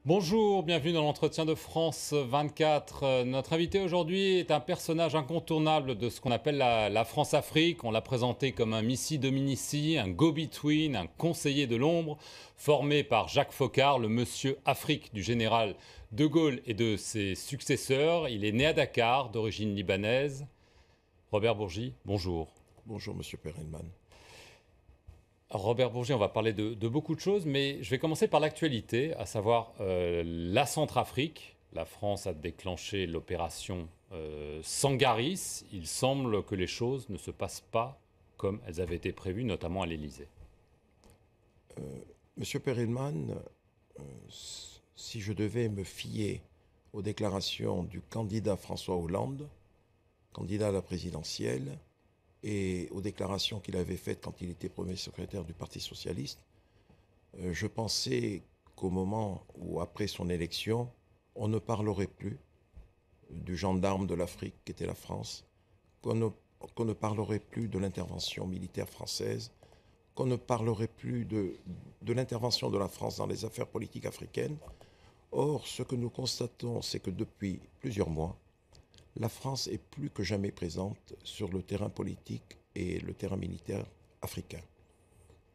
Bonjour, bienvenue dans l'entretien de France 24. Notre invité aujourd'hui est un personnage incontournable de ce qu'on appelle la France-Afrique. On l'a présenté comme un Missi-Dominici, un go-between, un conseiller de l'ombre, formé par Jacques Foccart, le monsieur Afrique du général de Gaulle et de ses successeurs. Il est né à Dakar, d'origine libanaise. Robert Bourgi, bonjour. Bonjour, Monsieur Perelman. Robert Bourgi, on va parler de beaucoup de choses, mais je vais commencer par l'actualité, à savoir la Centrafrique. La France a déclenché l'opération Sangaris. Il semble que les choses ne se passent pas comme elles avaient été prévues, notamment à l'Élysée. Monsieur Perelman, si je devais me fier aux déclarations du candidat François Hollande, candidat à la présidentielle, et aux déclarations qu'il avait faites quand il était premier secrétaire du Parti socialiste, je pensais qu'au moment où, après son élection, on ne parlerait plus du gendarme de l'Afrique qui était la France, qu'on ne parlerait plus de l'intervention militaire française, qu'on ne parlerait plus de l'intervention de la France dans les affaires politiques africaines. Or, ce que nous constatons, c'est que depuis plusieurs mois, la France est plus que jamais présente sur le terrain politique et le terrain militaire africain.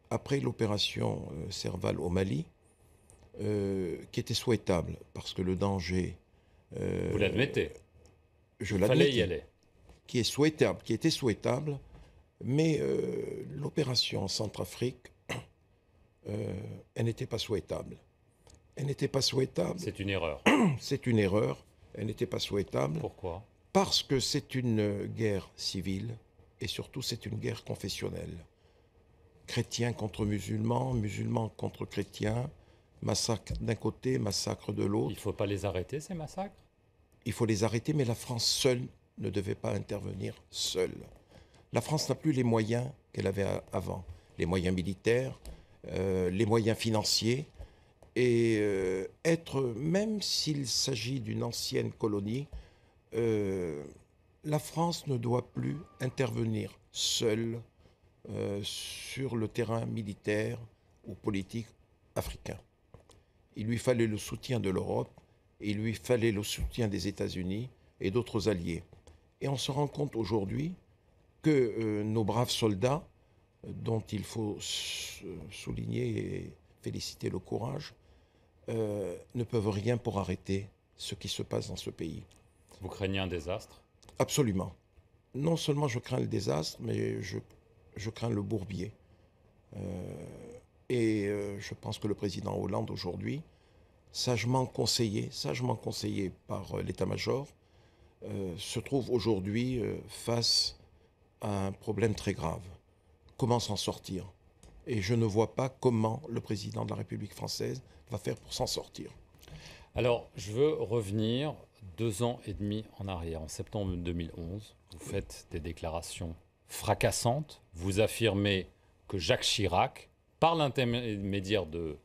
Après l'opération Serval au Mali, qui était souhaitable, parce que le danger... Vous l'admettez? Je Il fallait y l'admettais, aller. qui est souhaitable, qui était souhaitable, mais l'opération en Centrafrique, elle n'était pas souhaitable. Elle n'était pas souhaitable, C'est une erreur. c'est une erreur, elle n'était pas souhaitable, Pourquoi? parce que c'est une guerre civile, et surtout c'est une guerre confessionnelle. Chrétiens contre musulmans, musulmans contre chrétiens, massacre d'un côté, massacre de Il ne l'autre. faut pas les arrêter, ces massacres? Il faut les arrêter, mais la France seule ne devait pas intervenir seule. La France n'a plus les moyens qu'elle avait avant, les moyens militaires, les moyens financiers, et même s'il s'agit d'une ancienne colonie, la France ne doit plus intervenir seule sur le terrain militaire ou politique africain. Il lui fallait le soutien de l'Europe, il lui fallait le soutien des États-Unis et d'autres alliés. Et on se rend compte aujourd'hui que nos braves soldats, dont il faut souligner et féliciter le courage, ne peuvent rien pour arrêter ce qui se passe dans ce pays. Vous craignez un désastre? Absolument. Non seulement je crains le désastre, mais je crains le bourbier. Je pense que le président Hollande aujourd'hui, sagement conseillé par l'état-major, se trouve aujourd'hui face à un problème très grave. Comment s'en sortir? Et je ne vois pas comment le président de la République française va faire pour s'en sortir. Alors, je veux revenir 2 ans et demi en arrière. En septembre 2011, vous faites des déclarations fracassantes. Vous affirmez que Jacques Chirac, par l'intermédiaire de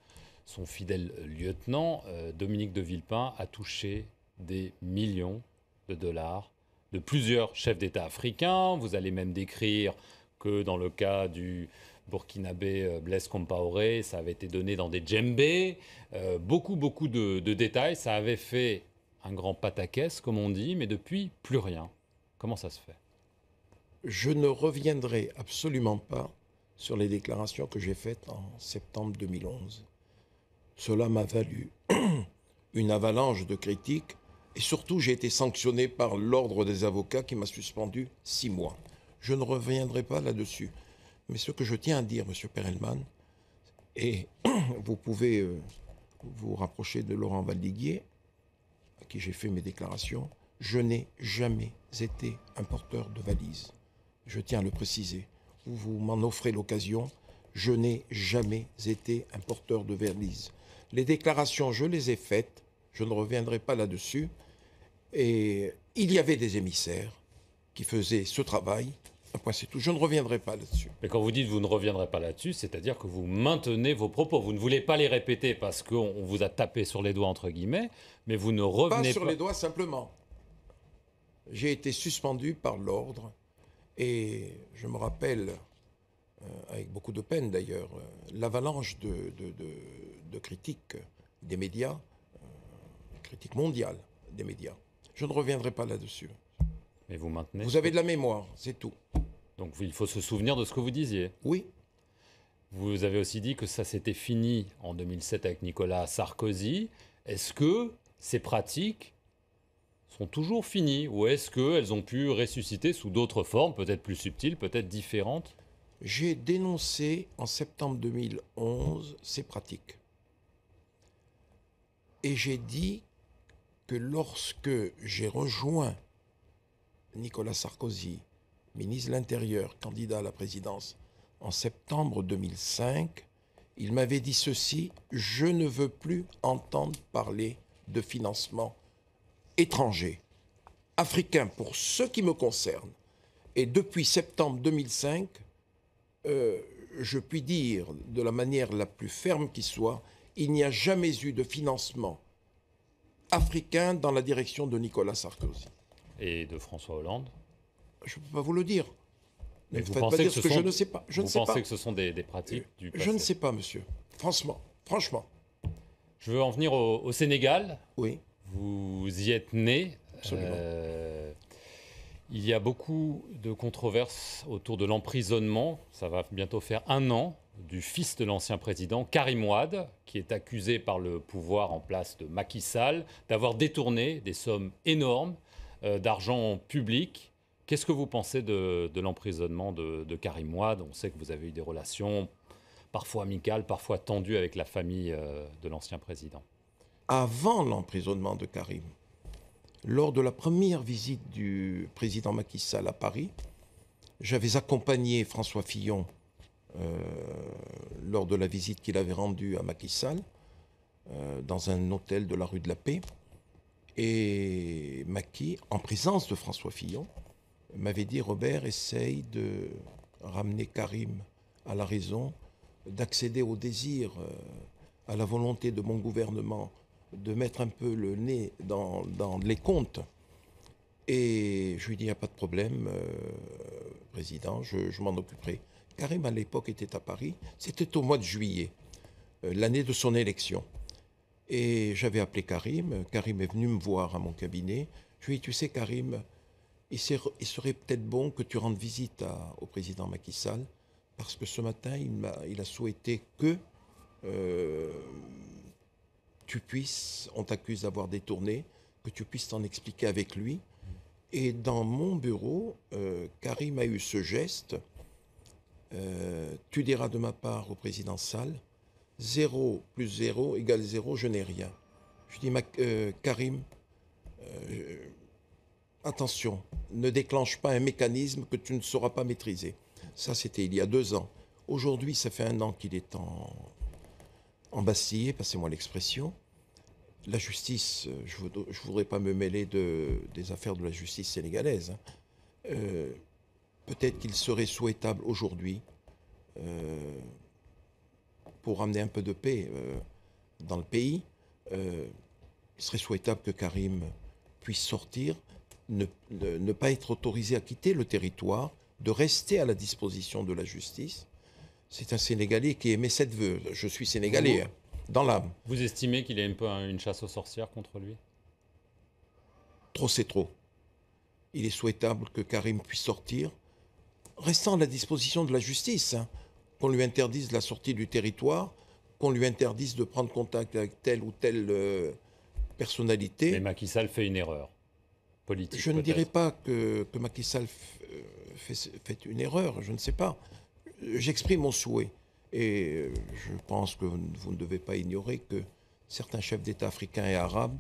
son fidèle lieutenant, Dominique de Villepin, a touché des millions de dollars de plusieurs chefs d'État africains. Vous allez même décrire que dans le cas du burkinabé Blaise Compaoré, ça avait été donné dans des djembés. Beaucoup de détails. Ça avait fait un grand pataquès, comme on dit, mais depuis, plus rien. Comment ça se fait? Je ne reviendrai absolument pas sur les déclarations que j'ai faites en septembre 2011. Cela m'a valu une avalanche de critiques et surtout j'ai été sanctionné par l'ordre des avocats qui m'a suspendu 6 mois. Je ne reviendrai pas là-dessus. Mais ce que je tiens à dire, Monsieur Perelman, et vous pouvez vous rapprocher de Laurent Valdiguier, à qui j'ai fait mes déclarations, je n'ai jamais été un porteur de valise. Je tiens à le préciser. Vous m'en offrez l'occasion. Je n'ai jamais été un porteur de valise. Les déclarations, je les ai faites. Je ne reviendrai pas là-dessus. Et il y avait des émissaires qui faisaient ce travail. Un point, c'est tout. Je ne reviendrai pas là-dessus. Mais quand vous dites vous ne reviendrez pas là-dessus, c'est-à-dire que vous maintenez vos propos. Vous ne voulez pas les répéter parce qu'on vous a tapé sur les doigts, entre guillemets, mais vous ne revenez Pas sur les doigts, simplement. J'ai été suspendu par l'ordre. Et je me rappelle, avec beaucoup de peine d'ailleurs, l'avalanche de critiques des médias critique mondiale des médias. Je ne reviendrai pas là-dessus. Mais vous maintenez. Vous avez de la mémoire, c'est tout. Donc il faut se souvenir de ce que vous disiez. Oui. Vous avez aussi dit que ça s'était fini en 2007 avec Nicolas Sarkozy. Est-ce que ces pratiques sont toujours finies ou est-ce qu'elles ont pu ressusciter sous d'autres formes, peut-être plus subtiles, peut-être différentes? J'ai dénoncé en septembre 2011 ces pratiques. Et j'ai dit que lorsque j'ai rejoint Nicolas Sarkozy, ministre de l'Intérieur, candidat à la présidence, en septembre 2005, il m'avait dit ceci: je ne veux plus entendre parler de financement étranger, africain pour ce qui me concerne. Et depuis septembre 2005, je puis dire de la manière la plus ferme qui soit, il n'y a jamais eu de financement africain dans la direction de Nicolas Sarkozy. Et de François Hollande? Je ne peux pas vous le dire. Ne Mais me vous faites pas pensez dire que ce ce que sont- je ne sais pas. Je ne Vous sais pensez pas. que ce sont des pratiques du passé? Je ne sais pas, monsieur. Franchement. Je veux en venir au Sénégal. Oui, Vous y êtes né. absolument. Il y a beaucoup de controverses autour de l'emprisonnement. Ça va bientôt faire 1 an du fils de l'ancien président, Karim Wade, qui est accusé par le pouvoir en place de Macky Sall d'avoir détourné des sommes énormes d'argent public. Qu'est-ce que vous pensez de l'emprisonnement de Karim Wade? On sait que vous avez eu des relations parfois amicales, parfois tendues avec la famille de l'ancien président. Avant l'emprisonnement de Karim, lors de la première visite du président Macky Sall à Paris, j'avais accompagné François Fillon lors de la visite qu'il avait rendue à Macky Sall dans un hôtel de la rue de la Paix. Et Macky, en présence de François Fillon, m'avait dit: Robert, essaye de ramener Karim à la raison, d'accéder au désir, à la volonté de mon gouvernement de mettre un peu le nez dans les comptes. Et je lui ai dit: il n'y a pas de problème, président, je m'en occuperai. Karim, à l'époque, était à Paris. C'était au mois de juillet, l'année de son élection. Et j'avais appelé Karim. Karim est venu me voir à mon cabinet. Je lui ai dit: tu sais, Karim, il serait peut-être bon que tu rendes visite au président Macky Sall, parce que ce matin, il a souhaité que tu puisses, on t'accuse d'avoir détourné, que tu puisses t'en expliquer avec lui. Et dans mon bureau, Karim a eu ce geste: tu diras de ma part au président Sall, 0 plus 0 égale 0, je n'ai rien. Je dis: Karim, attention, ne déclenche pas un mécanisme que tu ne sauras pas maîtriser. Ça, c'était il y a 2 ans. Aujourd'hui, ça fait 1 an qu'il est embastillé, passez-moi l'expression. La justice, je ne voudrais pas me mêler des affaires de la justice sénégalaise. Peut-être qu'il serait souhaitable aujourd'hui, pour ramener un peu de paix dans le pays, il serait souhaitable que Karim puisse sortir, ne pas être autorisé à quitter le territoire, de rester à la disposition de la justice. C'est un Sénégalais qui aimait cette veuve. Je suis Sénégalais, hein, dans l'âme. Vous estimez qu'il y a un peu une chasse aux sorcières contre lui? Trop, c'est trop. Il est souhaitable que Karim puisse sortir, restant à la disposition de la justice, hein. Qu'on lui interdise la sortie du territoire, qu'on lui interdise de prendre contact avec telle ou telle personnalité. Mais Macky Sall fait une erreur politique. Je ne dirais pas que Macky Sall fait une erreur, je ne sais pas. J'exprime mon souhait. Et je pense que vous ne devez pas ignorer que certains chefs d'État africains et arabes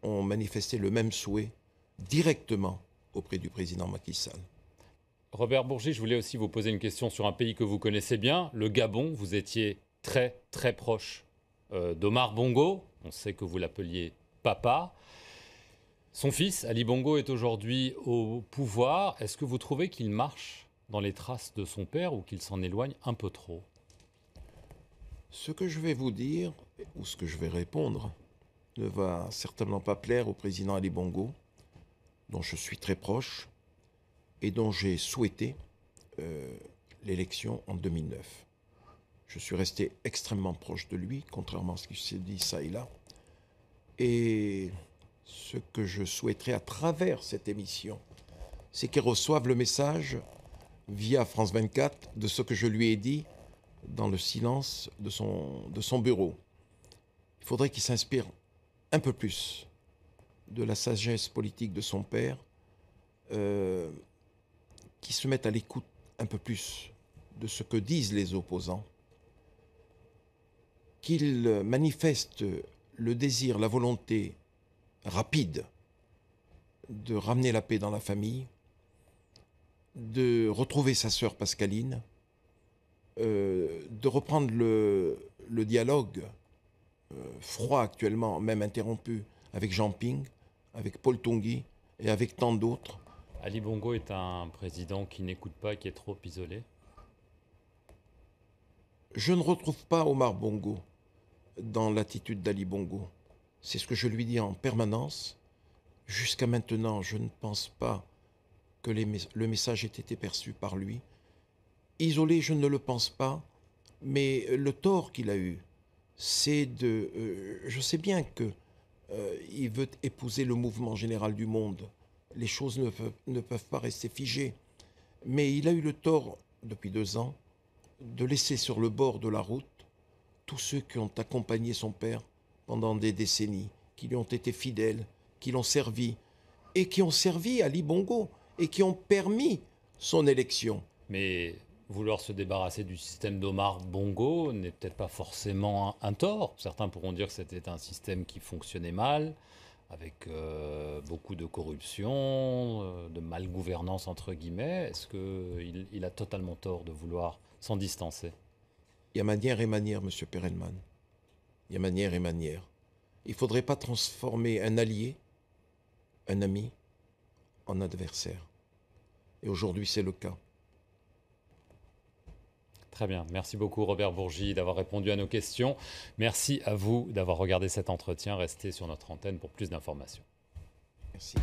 ont manifesté le même souhait directement auprès du président Macky Sall. Robert Bourgi, je voulais aussi vous poser une question sur un pays que vous connaissez bien, le Gabon. Vous étiez très très proche d'Omar Bongo. On sait que vous l'appeliez papa. Son fils, Ali Bongo, est aujourd'hui au pouvoir. Est-ce que vous trouvez qu'il marche dans les traces de son père ou qu'il s'en éloigne un peu trop? Ce que je vais vous dire, ou ce que je vais répondre, ne va certainement pas plaire au président Ali Bongo, dont je suis très proche et dont j'ai souhaité l'élection en 2009. Je suis resté extrêmement proche de lui, contrairement à ce qui s'est dit ça et là. Et ce que je souhaiterais à travers cette émission, c'est qu'il reçoive le message via France 24 de ce que je lui ai dit dans le silence de son bureau. Il faudrait qu'il s'inspire un peu plus de la sagesse politique de son père, qu'il se mette à l'écoute un peu plus de ce que disent les opposants, qu'il manifeste le désir, la volonté rapide de ramener la paix dans la famille, de retrouver sa sœur Pascaline, de reprendre le dialogue froid actuellement, même interrompu, avec Jean Ping, avec Paul Tonghi et avec tant d'autres. Ali Bongo est un président qui n'écoute pas, qui est trop isolé. Je ne retrouve pas Omar Bongo dans l'attitude d'Ali Bongo. C'est ce que je lui dis en permanence. Jusqu'à maintenant, je ne pense pas que le message ait été perçu par lui. Isolé, je ne le pense pas, mais le tort qu'il a eu, c'est de... je sais bien qu'il veut épouser le mouvement général du monde. Les choses ne peuvent pas rester figées. Mais il a eu le tort, depuis 2 ans, de laisser sur le bord de la route tous ceux qui ont accompagné son père pendant des décennies, qui lui ont été fidèles, qui l'ont servi, et qui ont servi Ali Bongo, et qui ont permis son élection. Mais vouloir se débarrasser du système d'Omar Bongo n'est peut-être pas forcément un tort. Certains pourront dire que c'était un système qui fonctionnait mal, avec beaucoup de corruption, de malgouvernance entre guillemets. Est-ce qu'il a totalement tort de vouloir s'en distancer? Il y a manière et manière, M. Perelman. Il y a manière et manière. Il ne faudrait pas transformer un allié, un ami, en adversaire. Et aujourd'hui, c'est le cas. Très bien. Merci beaucoup Robert Bourgi d'avoir répondu à nos questions. Merci à vous d'avoir regardé cet entretien. Restez sur notre antenne pour plus d'informations. Merci.